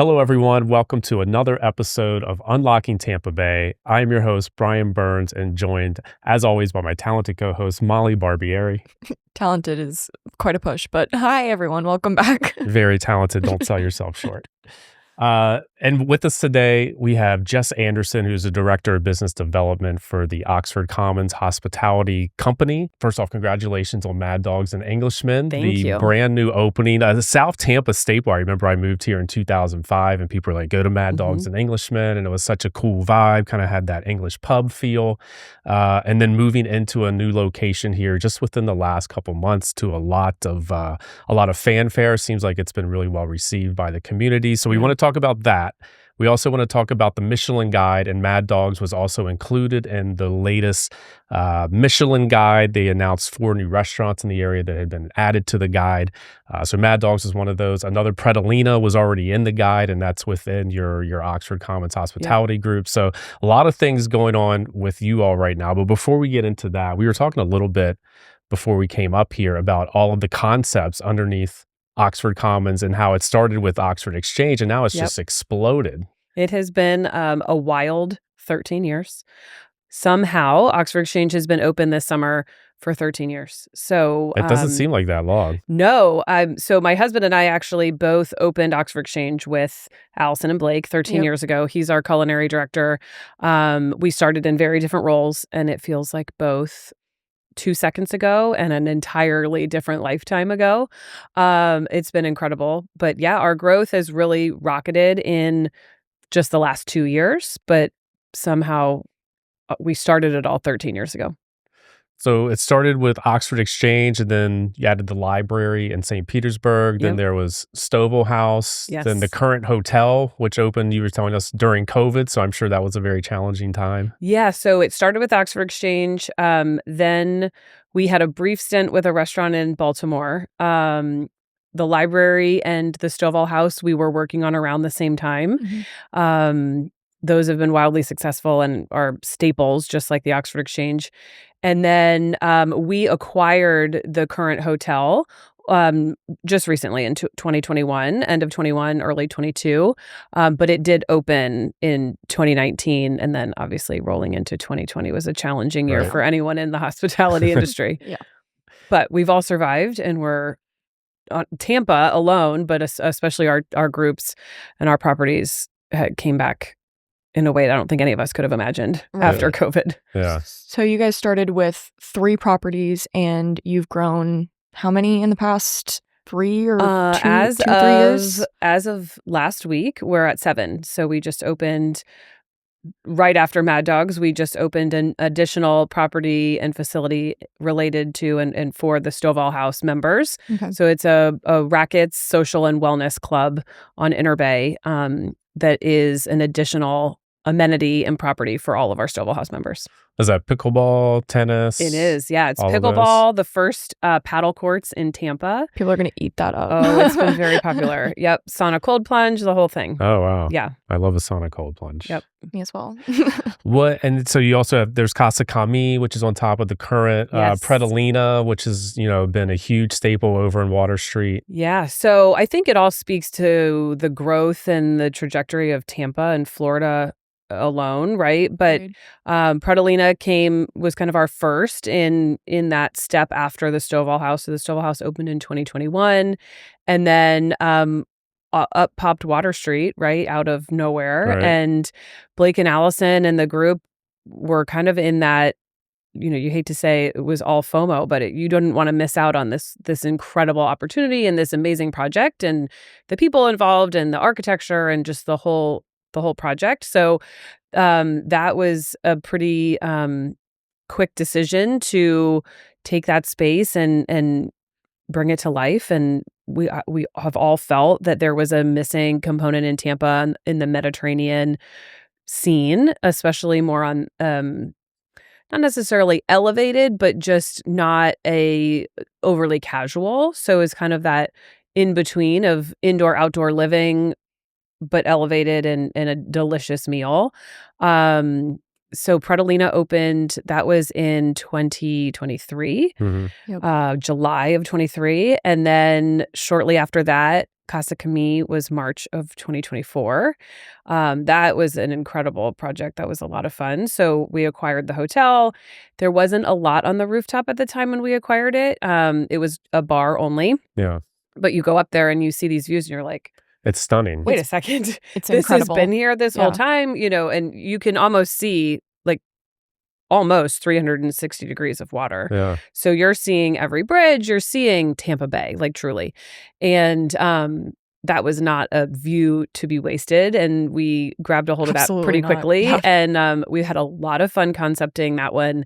Hello, everyone. Welcome to another episode of Unlocking Tampa Bay. I am your host, Brian Burns, and joined, as always, by my talented co-host, Molly Barbieri. Talented is quite a push, but hi, everyone. Welcome back. Very talented. Don't sell yourself short. And with us today, we have Jess Anderson, who's the Director of Business Development for the Oxford Commons Hospitality Company. First off, congratulations on Mad Dogs and Englishmen. Thank you. Brand new opening. The South Tampa staple. I remember I moved here in 2005 and people were like, go to Mad Dogs and Englishmen. And it was such a cool vibe, kind of had that English pub feel. And then moving into a new location here just within the last couple months to a lot of fanfare. Seems like it's been really well received by the community. So we want to talk about that. We also want to talk about the Michelin Guide, and Mad Dogs was also included in the latest Michelin Guide. They announced 4 new restaurants in the area that had been added to the guide. So Mad Dogs is one of those. Another Predalina was already in the guide, and that's within your Oxford Commons Hospitality group. So a lot of things going on with you all right now. But before we get into that, we were talking a little bit before we came up here about all of the concepts underneath Oxford Commons and how it started with Oxford Exchange and now it's just exploded. It has been a wild 13 years. Somehow, Oxford Exchange has been open this summer for 13 years. So it doesn't seem like that long. No. So my husband and I actually both opened Oxford Exchange with Allison and Blake 13 years ago. He's our culinary director. We started in very different roles, and it feels like both 2 seconds ago and an entirely different lifetime ago. It's been incredible. But yeah, our growth has really rocketed in just the last 2 years, but somehow we started it all 13 years ago. So it started with Oxford Exchange, and then you added the library in St. Petersburg. Then there was Stovall House. Yes. Then the current hotel, which opened, you were telling us, during COVID. So I'm sure that was a very challenging time. Yeah. So it started with Oxford Exchange. Then we had a brief stint with a restaurant in Baltimore. The library and the Stovall House we were working on around the same time. Those have been wildly successful and are staples, just like the Oxford Exchange. And then we acquired the current hotel just recently in 2021, end of 21, early 22. But it did open in 2019. And then obviously rolling into 2020 was a challenging year for anyone in the hospitality industry. But we've all survived, and we're Tampa alone, but especially our groups and our properties came back in a way that I don't think any of us could have imagined after COVID. Yeah. So you guys started with 3 properties, and you've grown how many in the past 3 or 3 years? As of last week, we're at 7. So we just opened right after Mad Dogs. We just opened an additional property and facility related to and for the Stovall House members. Okay. So it's a Rackets social and wellness club on Inner Bay that is an additional amenity and property for all of our Stovall House members. Is that pickleball, tennis? It is, yeah. It's all pickleball, the first paddle courts in Tampa. People are going to eat that up. Oh, it's been very popular. Yep. Sauna cold plunge, the whole thing. Oh, wow. Yeah. I love a sauna cold plunge. Yep. Me as well. And so you also have, there's Casa Kami, which is on top of the current Predalina, which has, been a huge staple over in Water Street. Yeah. So I think it all speaks to the growth and the trajectory of Tampa and Florida alone, right? But Predalina was kind of our first in that step after the Stovall House. So the Stovall House opened in 2021, and then up popped Water Street, right, out of nowhere. Right. And Blake and Allison and the group were kind of in that, you hate to say it was all FOMO, but you didn't want to miss out on this incredible opportunity and this amazing project and the people involved and the architecture and just the whole project. So that was a pretty quick decision to take that space and bring it to life. And we have all felt that there was a missing component in Tampa in the Mediterranean scene, especially more on not necessarily elevated, but just not a overly casual. So it's kind of that in between of indoor outdoor living, but elevated and a delicious meal. So Predalina opened, that was in 2023, July of 23. And then shortly after that, Casa Camille was March of 2024. That was an incredible project. That was a lot of fun. So we acquired the hotel. There wasn't a lot on the rooftop at the time when we acquired it. It was a bar only. Yeah. But you go up there and you see these views and you're like, it's stunning. Wait a second. It's this incredible. has been here this whole time, and you can almost see like almost 360 degrees of water. Yeah. So you're seeing every bridge, you're seeing Tampa Bay, like truly. And that was not a view to be wasted. And we grabbed a hold of that pretty quickly. Yeah. And we had a lot of fun concepting that one.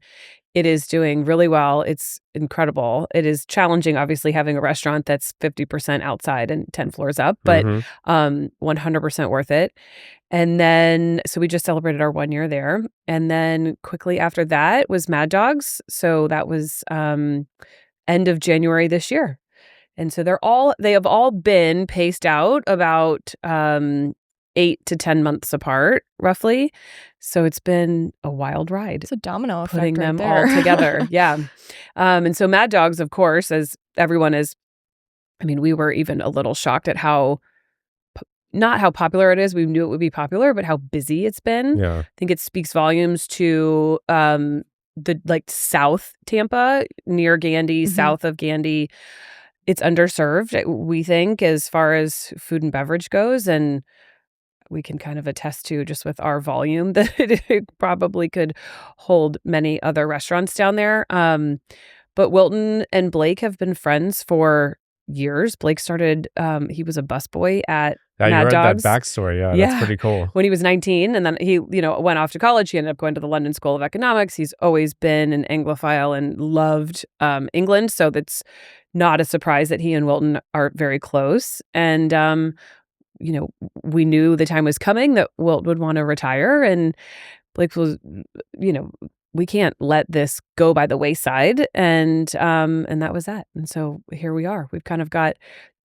It is doing really well. It's incredible. It is challenging, obviously, having a restaurant that's 50% outside and 10 floors up, but 100% worth it. And then, so we just celebrated our 1 year there. And then quickly after that was Mad Dogs. So that was end of January this year. And so they have all been paced out about 8 to 10 months apart, roughly. So it's been a wild ride. It's a domino effect putting right them there. all together. Yeah. And so Mad Dogs, of course, as everyone is, we were even a little shocked at not how popular it is. We knew it would be popular, but how busy it's been. Yeah. I think it speaks volumes to the South Tampa, near Gandy, South of Gandy. It's underserved, we think, as far as food and beverage goes. And we can kind of attest to, just with our volume, that it probably could hold many other restaurants down there. But Wilton and Blake have been friends for years. Blake started, he was a busboy at Mad Dogs. That backstory. Yeah, that's pretty cool. When he was 19, and then he, went off to college. He ended up going to the London School of Economics. He's always been an Anglophile and loved England. So that's not a surprise that he and Wilton are very close. And, we knew the time was coming that Wilt would want to retire. And Blake was, we can't let this go by the wayside. And that was that. And so here we are. We've kind of got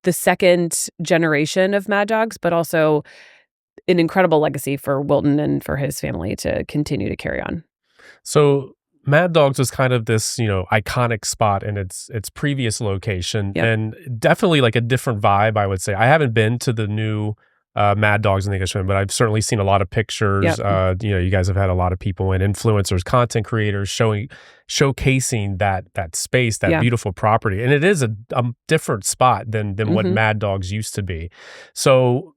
the second generation of Mad Dogs, but also an incredible legacy for Wilton and for his family to continue to carry on. So Mad Dogs was kind of this, iconic spot in its previous location, and definitely like a different vibe, I would say. I haven't been to the new Mad Dogs Englishmen, but I've certainly seen a lot of pictures. You guys have had a lot of people and influencers, content creators showcasing that space, that beautiful property. And it is a different spot than what Mad Dogs used to be. So,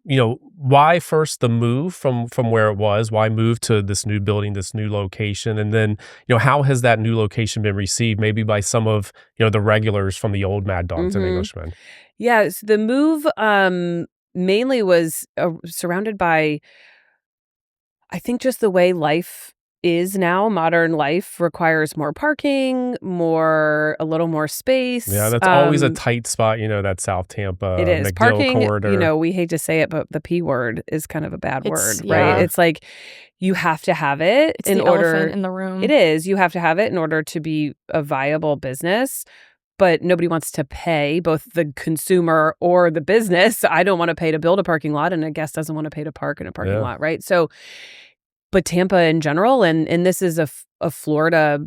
why first the move from where it was? Why move to this new building, this new location? And then, how has that new location been received, maybe by some of, the regulars from the old Mad Dogs and Englishmen? Yeah, so the move mainly was surrounded by, I think, just the way life is now. Modern life requires more parking, a little more space. Yeah, that's always a tight spot, that South Tampa, it is. MacDill Parking, corridor. We hate to say it, but the P word is kind of a bad word, right? It's like you have to have it in order. Elephant in the room. It is. You have to have it in order to be a viable business. But nobody wants to pay, both the consumer or the business. I don't want to pay to build a parking lot, and a guest doesn't want to pay to park in a parking lot, right? So, but Tampa in general, and this is a Florida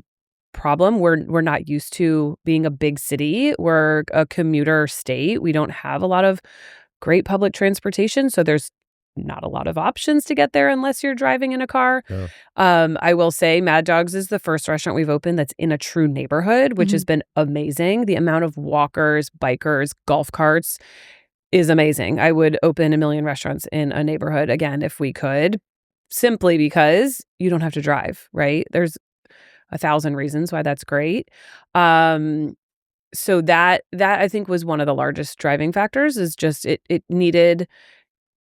problem. We're not used to being a big city. We're a commuter state. We don't have a lot of great public transportation, so there's not a lot of options to get there unless you're driving in a car. Yeah. I will say Mad Dogs is the first restaurant we've opened that's in a true neighborhood, which has been amazing. The amount of walkers, bikers, golf carts is amazing. I would open a million restaurants in a neighborhood again if we could, simply because you don't have to drive, right? There's 1,000 reasons why that's great. So that I think was one of the largest driving factors, is just it needed...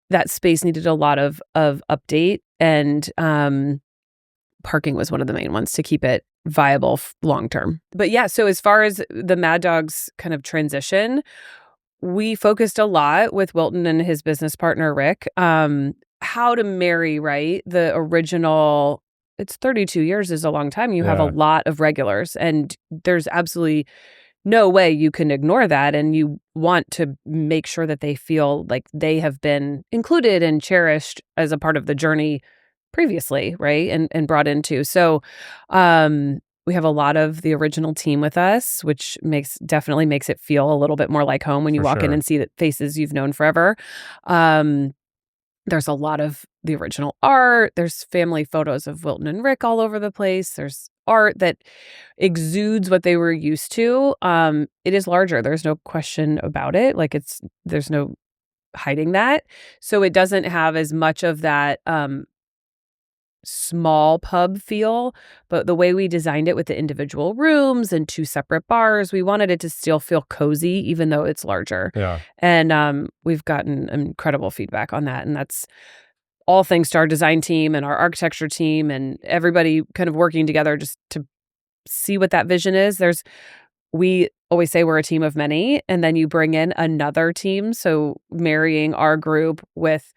That space needed a lot of update, and parking was one of the main ones to keep it viable long term. But yeah, so as far as the Mad Dogs kind of transition, we focused a lot with Wilton and his business partner, Rick, how to marry, right? The original, it's 32 years is a long time. You have a lot of regulars, and there's absolutely no way you can ignore that. And you want to make sure that they feel like they have been included and cherished as a part of the journey previously, right? And brought into. So We have a lot of the original team with us, which definitely makes it feel a little bit more like home when you walk in and see the faces you've known forever. There's a lot of the original art. There's family photos of Wilton and Rick all over the place. There's art that exudes what they were used to. It is larger. There's no question about it. Like there's no hiding that. So it doesn't have as much of that small pub feel, but the way we designed it with the individual rooms and 2 separate bars, we wanted it to still feel cozy, even though it's larger. Yeah. And we've gotten incredible feedback on that. And that's all thanks to our design team and our architecture team and everybody kind of working together just to see what that vision is. We always say we're a team of many, and then you bring in another team. So marrying our group with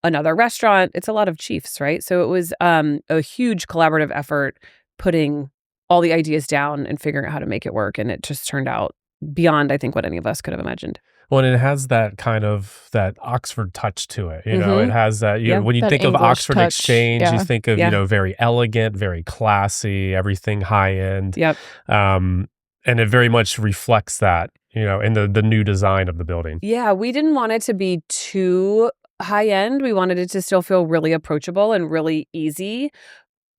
another restaurant, it's a lot of chiefs, right? So it was a huge collaborative effort putting all the ideas down and figuring out how to make it work. And it just turned out beyond, I think, what any of us could have imagined. Well, and it has that kind of that Oxford touch to it. You know, it has that, you know, when you think of Oxford touch. Exchange, you think of, you know, very elegant, very classy, everything high end. Yep. And it very much reflects that, you know, in the new design of the building. Yeah, we didn't want it to be too high end. We wanted it to still feel really approachable and really easy.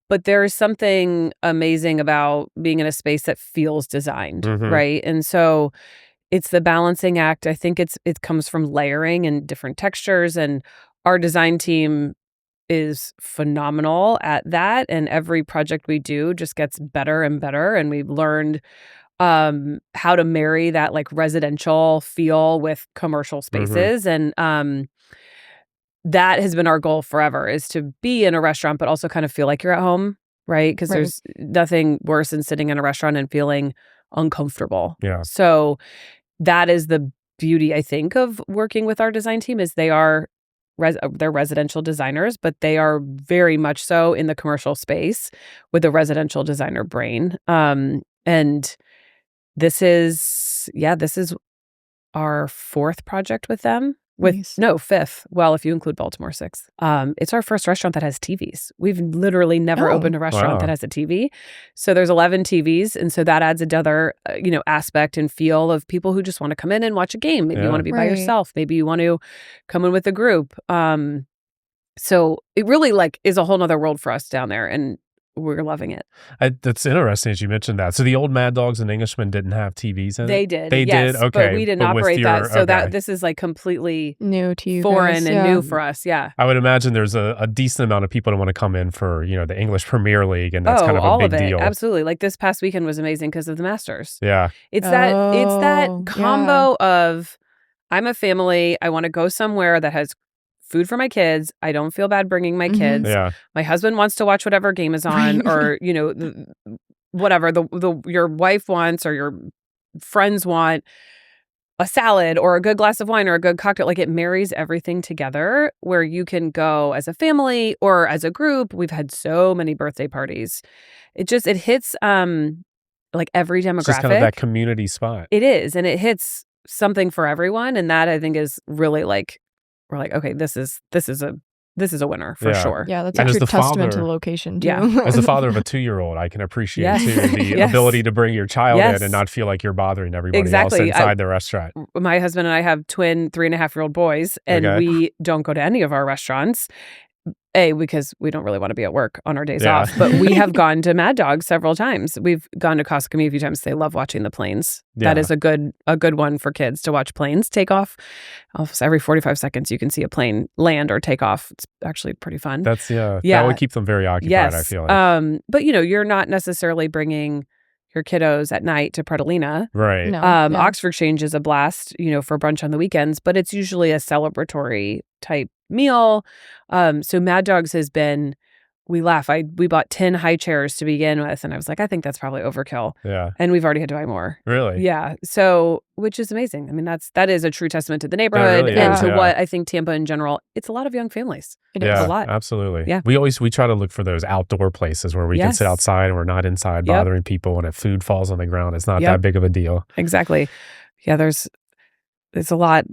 But there is something amazing about being in a space that feels designed, right? And so it's the balancing act. I think it comes from layering and different textures. And our design team is phenomenal at that. And every project we do just gets better and better. And we've learned how to marry that like residential feel with commercial spaces. And that has been our goal forever, is to be in a restaurant, but also kind of feel like you're at home, right? Because there's nothing worse than sitting in a restaurant and feeling uncomfortable. Yeah. So that is the beauty, I think, of working with our design team, is they're residential designers, but they are very much so in the commercial space with a residential designer brain. And this is our 4th project with them. No, 5th. Well, if you include Baltimore, 6th. It's our first restaurant that has TVs. We've literally never opened a restaurant that has a TV. So there's 11 TVs. And so that adds another, aspect and feel of people who just want to come in and watch a game. Maybe you want to be by yourself. Maybe you want to come in with a group. So it really is a whole nother world for us down there. And we're loving it. That's interesting as you mentioned that. So the old Mad Dogs and Englishmen didn't have TVs in it? They did. They did? Okay. But we didn't operate that. So that this is like completely new to you foreign guys, and new for us. Yeah. I would imagine there's a decent amount of people that want to come in for, the English Premier League, and that's kind of a big deal. Absolutely. Like this past weekend was amazing because of the Masters. Yeah. It's that combo of, I'm a family, I want to go somewhere that has food for my kids. I don't feel bad bringing my kids. Yeah. My husband wants to watch whatever game is on, or whatever your wife wants or your friends want a salad or a good glass of wine or a good cocktail. Like, it marries everything together where you can go as a family or as a group. We've had so many birthday parties. It hits like every demographic. It's just kind of that community spot. It is, and it hits something for everyone, and that I think is really like, we're like, okay, this is a winner for sure. Yeah, that's actually a testament to the location too. Yeah. As the father of a 2-year-old, I can appreciate too the ability to bring your child in and not feel like you're bothering everybody else inside the restaurant. My husband and I have twin 3.5-year-old boys, and we don't go to any of our restaurants. Because we don't really want to be at work on our days off. But we have gone to Mad Dogs several times. We've gone to Costco a few times. They love watching the planes. Yeah. That is a good one for kids to watch planes take off. Almost every 45 seconds, you can see a plane land or take off. It's actually pretty fun. That would keep them very occupied, I feel like. But you're not necessarily bringing your kiddos at night to Predalina. Right. No, Oxford Exchange is a blast, for brunch on the weekends, but it's usually a celebratory type meal. So Mad Dogs has been, we laugh. We bought 10 high chairs to begin with, and I was like, I think that's probably overkill. Yeah. And we've already had to buy more. Really? Yeah. So, which is amazing. I mean, that is a true testament to the neighborhood and to what I think Tampa in general, it's a lot of young families. It is a lot. Absolutely. Yeah. We try to look for those outdoor places where we can sit outside and we're not inside bothering people, and if food falls on the ground, it's not that big of a deal. Exactly. Yeah. There's a lot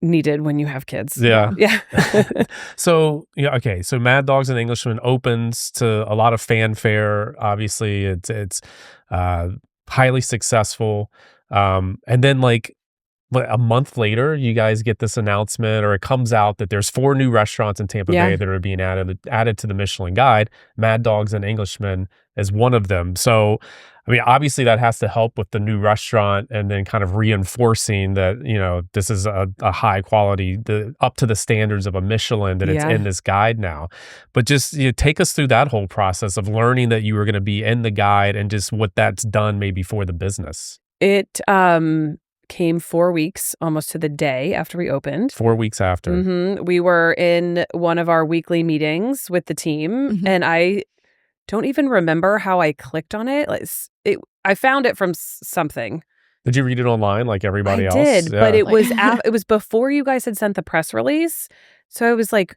needed when you have kids. Yeah. Yeah. So, okay. So Mad Dogs and Englishmen opens to a lot of fanfare. Obviously, it's highly successful. And then a month later, you guys get this announcement, or it comes out that there's 4 new restaurants in Tampa Bay that are being added to the Michelin Guide. Mad Dogs and Englishmen is one of them. So, I mean, obviously that has to help with the new restaurant, and then kind of reinforcing that, this is a high quality, up to the standards of a Michelin, that it's in this guide now. But just take us through that whole process of learning that you were going to be in the guide, and just what that's done maybe for the business. It came 4 weeks, almost to the day after we opened. 4 weeks after. Mm-hmm. We were in one of our weekly meetings with the team, and I don't even remember how I clicked on it. I found it from something. Did you read it online like everybody else? I did, but it was it was before you guys had sent the press release. So I was like,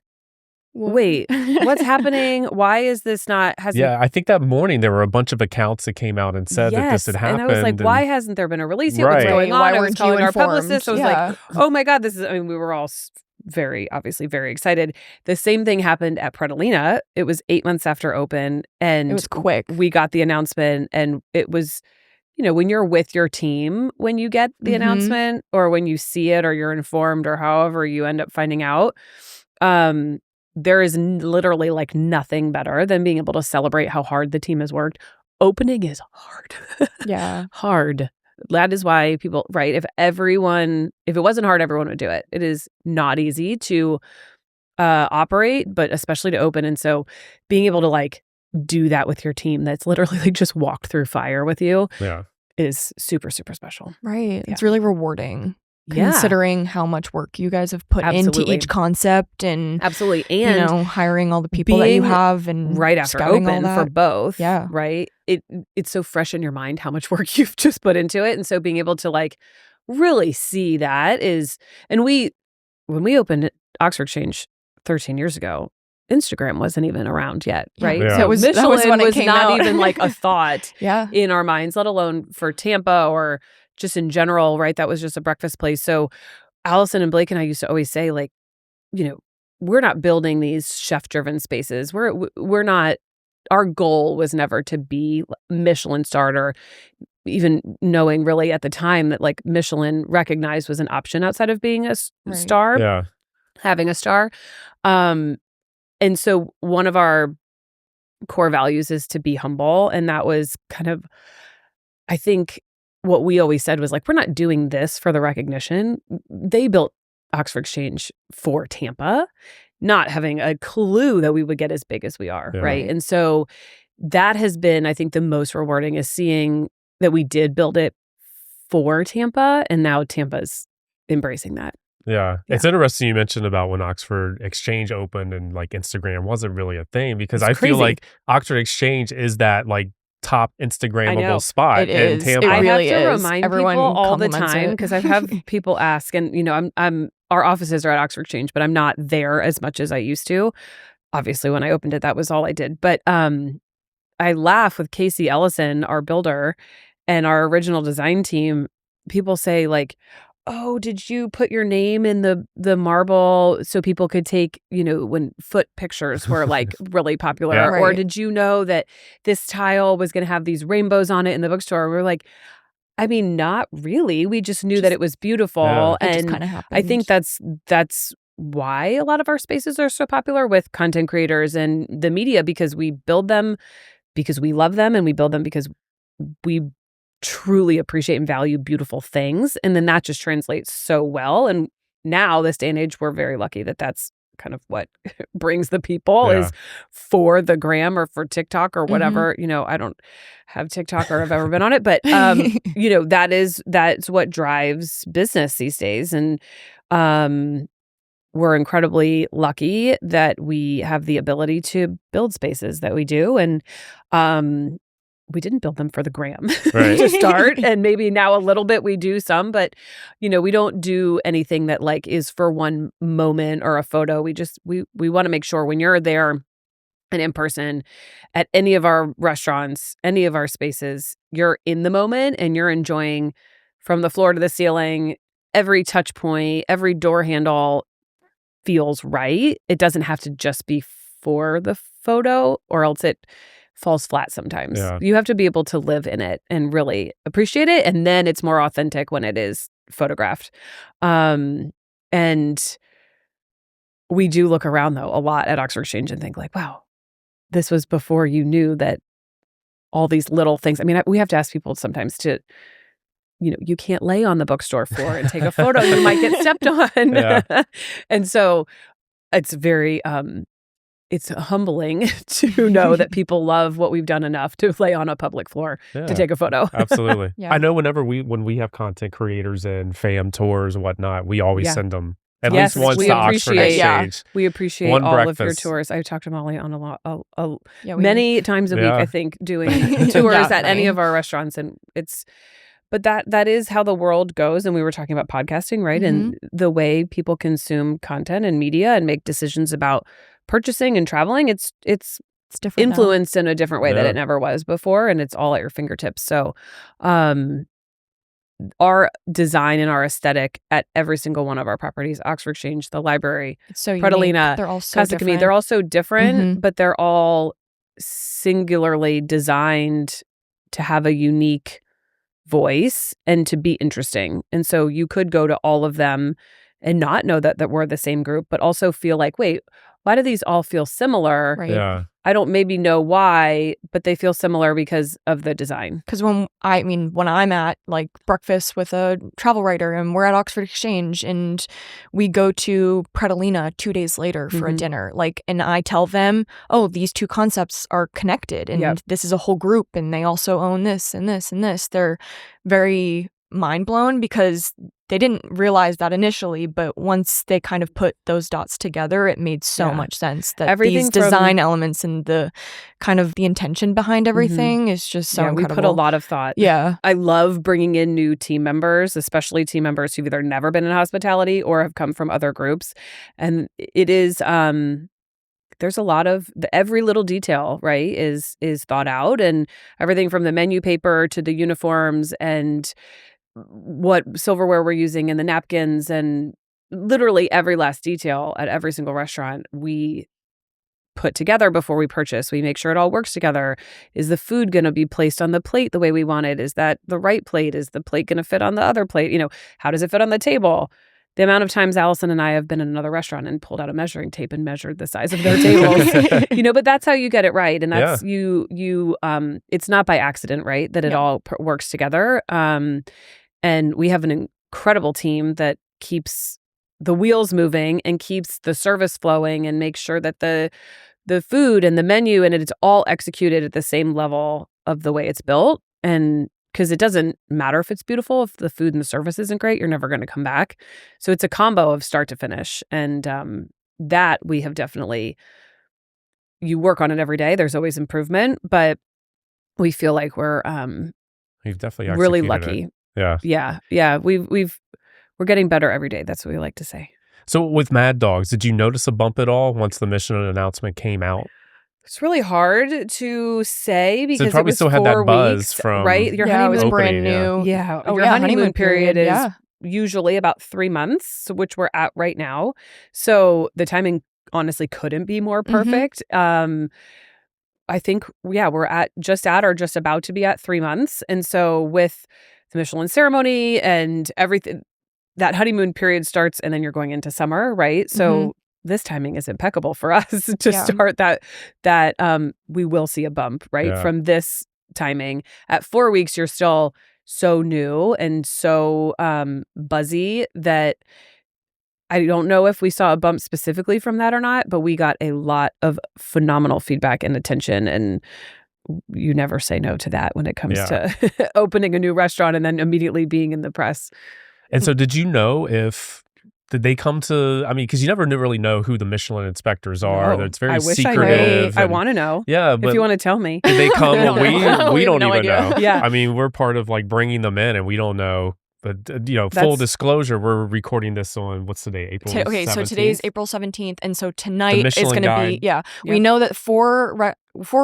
wait, what's happening? Why is this not? I think that morning there were a bunch of accounts that came out and said that this had happened. And I was like, why hasn't there been a release yet? What's going on? Why I was weren't calling you our informed? publicist. I was like, oh my God, we were all obviously very excited. The same thing happened at Predalina. It was 8 months after open, and it was quick. We got the announcement, and it was, when you're with your team, when you get the announcement, or when you see it, or you're informed, or however you end up finding out, there is literally nothing better than being able to celebrate how hard the team has worked. Opening is hard. Yeah. Hard. That is why people, right? If it wasn't hard, everyone would do it. It is not easy to operate, but especially to open. And so being able to do that with your team that's literally just walked through fire with you is super, super special. Right. Yeah. It's really rewarding. Considering how much work you guys have put into each concept, and hiring all the people that you have, and right after open for both. Yeah. Right. It's so fresh in your mind how much work you've just put into it. And so being able to really see that is, and when we opened Oxford Exchange 13 years ago, Instagram wasn't even around yet, right? Yeah. So Michelin was not out. even a thought in our minds, let alone for Tampa or just in general, right? That was just a breakfast place. So Allison and Blake and I used to always say, we're not building these chef-driven spaces. We're not, our goal was never to be Michelin starter, even knowing really at the time that Michelin recognized was an option outside of being a star, having a star. And so one of our core values is to be humble. And that was kind of, I think, what we always said was we're not doing this for the recognition. They built Oxford Exchange for Tampa, not having a clue that we would get as big as we are, right? And so that has been, I think, the most rewarding, is seeing that we did build it for Tampa, and now Tampa's embracing that. Yeah. It's interesting you mentioned about when Oxford Exchange opened and Instagram wasn't really a thing, because I feel like Oxford Exchange is that top Instagrammable spot in Tampa. I really have to is. remind Everyone people all the compliments time, it. because I've had people ask, and our offices are at Oxford Exchange, but I'm not there as much as I used to. Obviously, when I opened it, that was all I did. But I laugh with Casey Ellison, our builder, and our original design team. People say oh, did you put your name in the marble so people could take, when foot pictures were really popular? Or did you know that this tile was going to have these rainbows on it in the bookstore? We're not really. We just knew that it was beautiful. It and just kind of happened. I think that's why a lot of our spaces are so popular with content creators and the media, because we build them because we love them, and we build them because we truly appreciate and value beautiful things. And then that just translates so well. And now, this day and age, we're very lucky that that's kind of what brings the people, is for the gram or for TikTok or whatever. I don't have TikTok or have ever been on it, but that's what drives business these days. And we're incredibly lucky that we have the ability to build spaces that we do. And we didn't build them for the gram to start. And maybe now a little bit we do some, but we don't do anything that is for one moment or a photo. We want to make sure when you're there and in person at any of our restaurants, any of our spaces, you're in the moment and you're enjoying from the floor to the ceiling every touch point, every door handle feels right. It doesn't have to just be for the photo, or else it falls flat sometimes. Yeah. You have to be able to live in it and really appreciate it, and then it's more authentic when it is photographed. And we do look around, though, a lot at Oxford Exchange and think like, wow, this was before you knew that all these little things. I mean, we have to ask people sometimes to, you can't lay on the bookstore floor and take a photo. You might get stepped on. Yeah. And so it's very, it's humbling to know that people love what we've done enough to lay on a public floor to take a photo. Absolutely. Yeah. I know when we have content creators and fam tours and whatnot, we always send them at Yes, least once we to Oxford appreciate- Exchange. We appreciate One all of your breakfast. tours. I talked to Molly on Yeah, many times a week, Yeah. I think, doing tours Yeah, at any right. of our restaurants. And but that is how the world goes. And we were talking about podcasting, right? And the way people consume content and media and make decisions about purchasing and traveling, it's different now. influenced in a different way that Yeah. it never was before. And it's all at your fingertips. So, our design and our aesthetic at every single one of our properties, Oxford Exchange, the library, It's so Predalina, unique. They're all so Casa Camille, different. they're all so different, Mhm. but they're all singularly designed to have a unique voice and to be interesting. And so you could go to all of them and not know that we're the same group, but also feel like, wait, why do these all feel similar? Right. Yeah. I don't maybe know why, but they feel similar because of the design. Because when I'm at like breakfast with a travel writer and we're at Oxford Exchange and we go to Predalina 2 days later for a dinner, and I tell them, oh, these two concepts are connected and this is a whole group and they also own this and this and this. They're very mind blown because they didn't realize that initially, but once they kind of put those dots together, it made so much sense that Everything these design elements and the kind of the intention behind everything is just so incredible. We put a lot of thought. Yeah. I love bringing in new team members, especially team members who've either never been in hospitality or have come from other groups. And it is, there's a lot of every little detail, right, is thought out, and everything from the menu paper to the uniforms and what silverware we're using and the napkins and literally every last detail at every single restaurant we put together before we purchase. We make sure it all works together. Is the food going to be placed on the plate the way we want it? Is that the right plate? Is the plate going to fit on the other plate? How does it fit on the table? The amount of times Allison and I have been in another restaurant and pulled out a measuring tape and measured the size of their tables, but that's how you get it right. And that's you it's not by accident, right? That it all works together. And we have an incredible team that keeps the wheels moving and keeps the service flowing and makes sure that the food and the menu and it's all executed at the same level of the way it's built. And because it doesn't matter if it's beautiful, if the food and the service isn't great, you're never going to come back. So it's a combo of start to finish. And that we have definitely, you work on it every day. There's always improvement, but we feel like we're We've definitely really executed lucky. it. Yeah. Yeah. We're getting better every day. That's what we like to say. So with Mad Dogs, did you notice a bump at all once the Michelin announcement came out? It's really hard to say because it probably was still 4 had that buzz weeks, from right? Your it honeymoon was brand opening, new. Yeah. Oh, Your yeah, honeymoon period is yeah. usually about 3 months, which we're at right now. So the timing honestly couldn't be more perfect. I think, we're at or just about to be at 3 months. And so with the Michelin ceremony and everything, that honeymoon period starts and then you're going into summer, right? So this timing is impeccable for us to start that we will see a bump, right? From this timing. At 4 weeks, you're still so new and so buzzy that I don't know if we saw a bump specifically from that or not, but we got a lot of phenomenal feedback and attention, and you never say no to that when it comes to opening a new restaurant and then immediately being in the press. And so did you know did they come to, because you never really know who the Michelin inspectors are. No, It's very I wish secretive. I want to know. Yeah, but if you want to tell me. did they come? we don't no even idea. know. Yeah. We're part of bringing them in and we don't know. But, full disclosure, we're recording this on, what's the day? April 17th? So today's April 17th. And so tonight is Michelin going to be, we know that four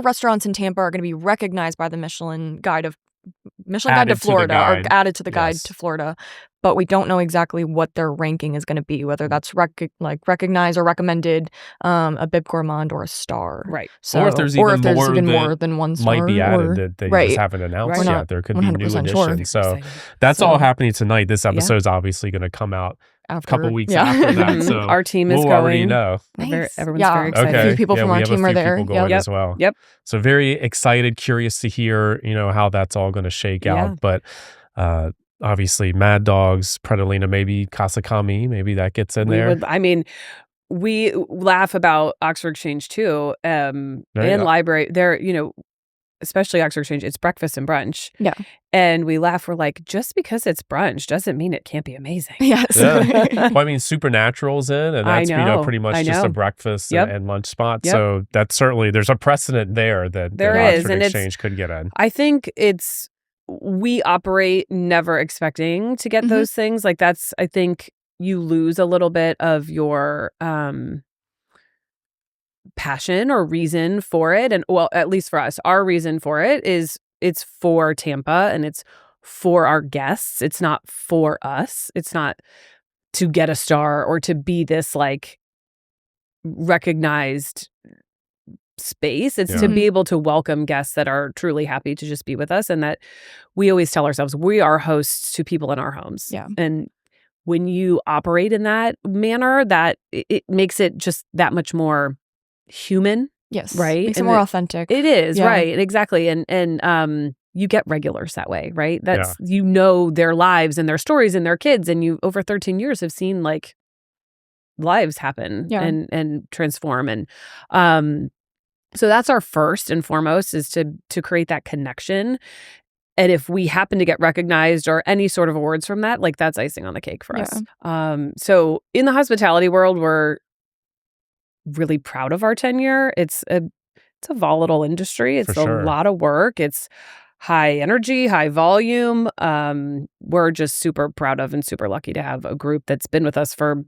restaurants in Tampa are going to be recognized by the Michelin Guide to Florida, or added to the guide to Florida. but we don't know exactly what their ranking is going to be, whether that's recognized or recommended, a Bib Gourmand or a star. Right. So, or if there's even more than one star. Might be added that they just haven't announced We're yet. not There could be new 100% sure. additions. So that's all happening tonight. This episode's obviously going to come out a couple weeks after that. So our team is we'll going. already know. Nice. Everyone's very excited. A few people from our team are there. People going as well. Yep. So very excited, curious to hear, how that's all going to shake out. But obviously, Mad Dogs, Predalina, maybe Casa Kami, maybe that gets in there. We laugh about Oxford Exchange too, and library. There, especially Oxford Exchange, it's breakfast and brunch. Yeah. And we laugh. We're like, just because it's brunch doesn't mean it can't be amazing. Yes. Yeah. Well, I mean, Supernatural's in, and that's pretty much just a breakfast and lunch spot. Yep. So that's certainly, there's a precedent there that Oxford Exchange could get in. I think we operate never expecting to get those things. Like that's, I think you lose a little bit of your passion or reason for it. And well, at least for us, our reason for it is it's for Tampa and it's for our guests. It's not for us. It's not to get a star or to be this like recognized space. It's to be able to welcome guests that are truly happy to just be with us, and that we always tell ourselves we are hosts to people in our homes. Yeah. And when you operate in that manner, that it makes it just that much more human. Yes. Right. Makes it more authentic. It is. Right. Exactly. And you get regulars that way, right? That's their lives and their stories and their kids, and you over 13 years have seen like lives happen and transform. And so that's our first and foremost, is to create that connection. And if we happen to get recognized or any sort of awards from that, like that's icing on the cake for us. So in the hospitality world, we're really proud of our tenure. It's a volatile industry. It's a lot of work. It's high energy, high volume. We're just super proud of and super lucky to have a group that's been with us for,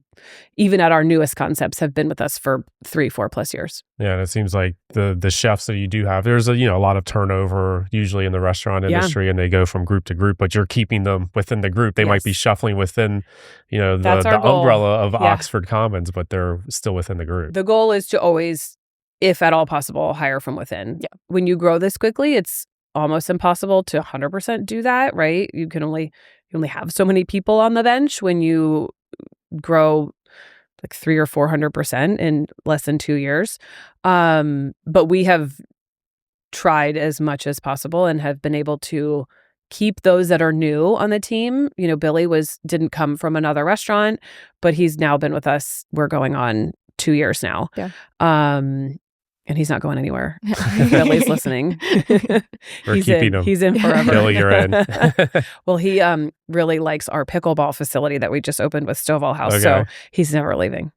even at our newest concepts, have been with us for 3-4+ years. Yeah, and it seems like the chefs that you do have, there's a lot of turnover usually in the restaurant industry, and they go from group to group, but you're keeping them within the group. They might be shuffling within, the umbrella of Oxford Commons, but they're still within the group. The goal is to always, if at all possible, hire from within. Yeah. When you grow this quickly, it's almost impossible to 100% do that, right? You only have so many people on the bench when you grow like 300 or 400% in less than 2 years. But we have tried as much as possible and have been able to keep those that are new on the team. Billy didn't come from another restaurant, but he's now been with us. We're going on 2 years now. Yeah. And he's not going anywhere. Billy's listening. We're keeping him. He's in forever. Billy, you're in. Well, he really likes our pickleball facility that we just opened with Stovall House. So he's never leaving.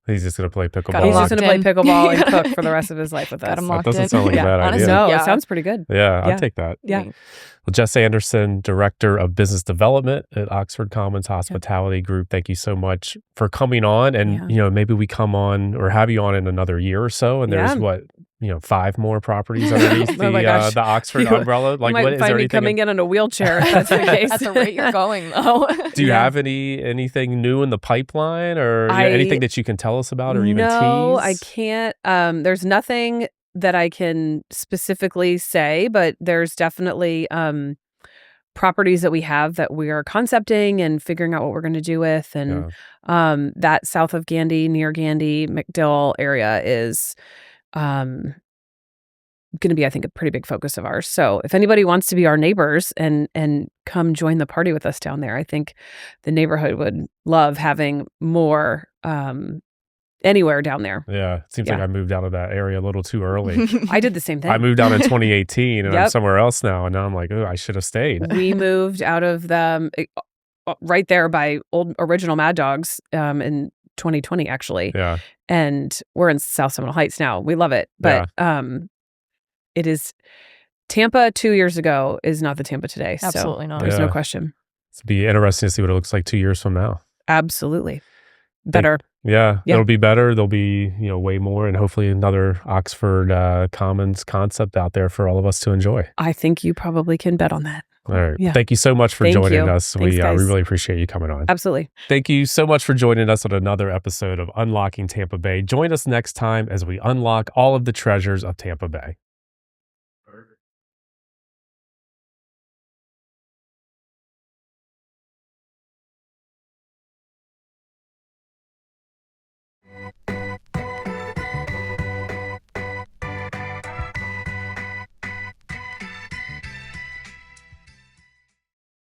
He's just going to play pickleball. He's just going to play pickleball and cook for the rest of his life with us. That doesn't sound like a bad idea. No, it sounds pretty good. Yeah, I'll take that. Yeah. Well, Jess Anderson, Director of Business Development at Oxford Commons Hospitality Group, thank you so much for coming on. And, maybe we come on or have you on in another year or so. And there's 5 more proproperties underneath the Oxford umbrella. Like, what is there anything coming in a wheelchair? If that's the case. At the rate you're going, though. Do you have anything new in the pipeline, or anything that you can tell us about, or even tease? No, I can't. There's nothing that I can specifically say, but there's definitely properties that we have that we are concepting and figuring out what we're going to do with. And that South of Gandy, near Gandy, MacDill area is going to be, I think, a pretty big focus of ours. So if anybody wants to be our neighbors and come join the party with us down there, I think the neighborhood would love having more anywhere down there. Yeah. It seems like I moved out of that area a little too early. I did the same thing. I moved out in 2018 and I'm somewhere else now. And now I'm like, oh, I should have stayed. We moved out of the right there by old original Mad Dogs in 2020, actually. Yeah. And we're in South Seminole Heights now. We love it. But it is Tampa 2 years ago is not the Tampa today. Absolutely not. There's no question. It'll be interesting to see what it looks like 2 years from now. Absolutely. Better. Yeah, it'll be better. There'll be, way more, and hopefully another Oxford Commons concept out there for all of us to enjoy. I think you probably can bet on that. All right. Yeah. Thank you so much for Thank joining you. us. Thanks, We guys. really appreciate you coming on. Absolutely. Thank you so much for joining us on another episode of Unlocking Tampa Bay. Join us next time as we unlock all of the treasures of Tampa Bay.